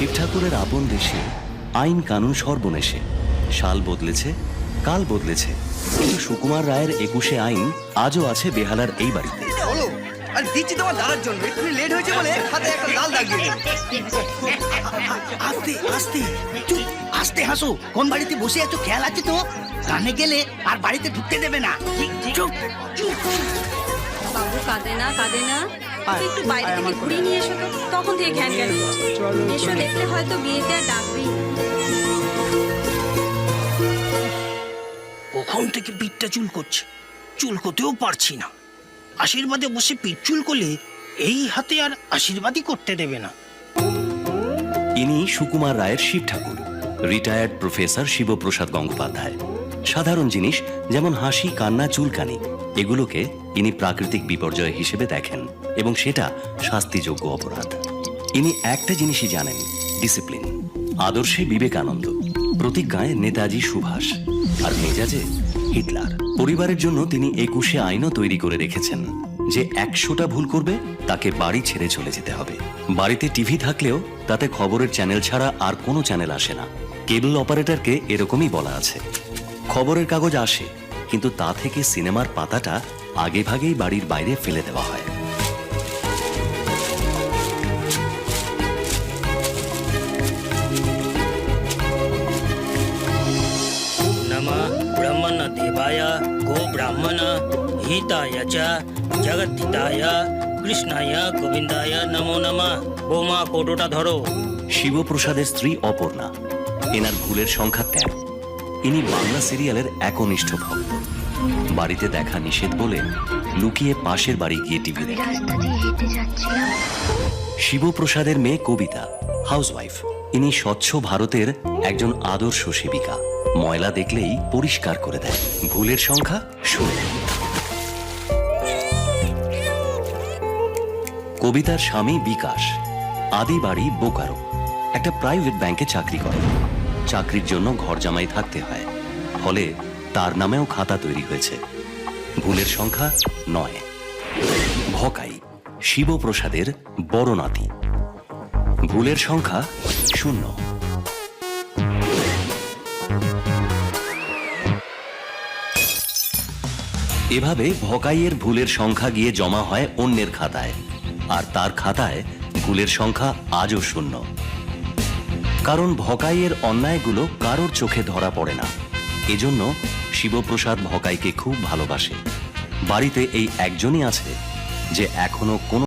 শিব ঠাকুরের আপন দেশে আইন কানুন সর্বনেশে। সাল বদলেছে, কাল বদলেছে, কিন্তু সুকুমার রায়ের ২১শে আইন আজও আছে বেহালার এই বাড়িতে। বলো, আর দিচ্ছি তোমার দাঁড়ার জন্য। একটু লেট হয়েছে বলে হাতে একটা লাল দাগ দিয়ে দিল। আস্তে আস্তে, চুপ, আস্তে হাসো। কোন বাড়িতে বসে আছো খেয়াল আছে তো? কানে গেলে আর বাড়িতে ঢুকতে দেবে না। চুপ চুপ। বাবু কাঁদে না, কাঁদে না। একটু বাইরে থেকে ঘুরিয়ে নিয়ে এসো তো। তখন থেকে ঘ্যান ঘ্যান করছে। এসো, দেখলে হয়তো বিয়েতে আর ডাকবেই। কখন থেকে পিঠটা চুল করছে, চুলকোতেও পারছি না। আশীর্বাদে বসে পিঠ চুল করলে এই হাতে আর আশীর্বাদই করতে দেবে না। ইনি সুকুমার রায়ের শিব ঠাকুর, রিটায়ার্ড প্রফেসর শিবপ্রসাদ গঙ্গোপাধ্যায়। সাধারণ জিনিস যেমন হাসি, কান্না, চুলকানি, এগুলোকে ইনি প্রাকৃতিক বিপর্যয় হিসেবে দেখেন এবং সেটা শাস্তিযোগ্য অপরাধ। ইনি একটা জিনিসই জানেন, ডিসিপ্লিন। আদর্শে বিবেকানন্দ, প্রতিজ্ঞায় নেতাজি সুভাষ, আর মেজাজে হিটলার। পরিবারের জন্য তিনি ২১শে আইনও তৈরি করে রেখেছেন যে ১০০টা ভুল করবে তাকে বাড়ি ছেড়ে চলে যেতে হবে। বাড়িতে টিভি থাকলেও তাতে খবরের চ্যানেল ছাড়া আর কোনো চ্যানেল আসে না। কেবল অপারেটরকে এরকমই বলা আছে। খবরের কাগজ আসে, কিন্তু তা থেকে সিনেমার পাতাটা আগে ভাগেই বাড়ির বাইরে ফেলে দেওয়া হয়। नमः ब्रह्मण देवाय गो ब्राह्मण हिताय च जगद्धिताय कृष्णाय गोविंदाय नमो नमः। বোমা কোটোটা ধরো। শিবপ্রসাদের স্ত্রী অপর্ণা, এনার ভুলের সংখ্যা ১৩। ইনি বাংলা সিরিয়ালের একনিষ্ঠ ভক্ত। বাড়িতে দেখা নিষেধ বলে লুকিয়ে পাশের বাড়ি গিয়ে টিভি দেখে। শিবপ্রসাদের মেয়ে কবিতা, হাউসওয়াইফ। ইনি স্বচ্ছ ভারতের একজন আদর্শ সেবিকা। ময়লা দেখলেই পরিষ্কার করে দেয়। ভুলের সংখ্যা ১৬। কবিতার স্বামী বিকাশ, আদি বাড়ি বোকারো, একটা প্রাইভেট ব্যাংকে চাকরি করে। চাকরির জন্য ঘর জামাই থাকতে হয়, ফলে তার নামেও খাতা তৈরি হয়েছে। ভুলের সংখ্যা ৯। ভকাই, শিবপ্রসাদের বড় নাতি। ভুলের সংখ্যা ০। এভাবে ভকাইয়ের ভুলের সংখ্যা গিয়ে জমা হয় অন্যের খাতায়, আর তার খাতায় ভুলের সংখ্যা আজও ০। কারণ ভকাইয়ের অন্যায়গুলো কারোর চোখে ধরা পড়ে না। এজন্য শিবপ্রসাদ ভকাইকে খুব ভালোবাসে। বাড়িতে এই একজনই আছে যে এখনো কোনো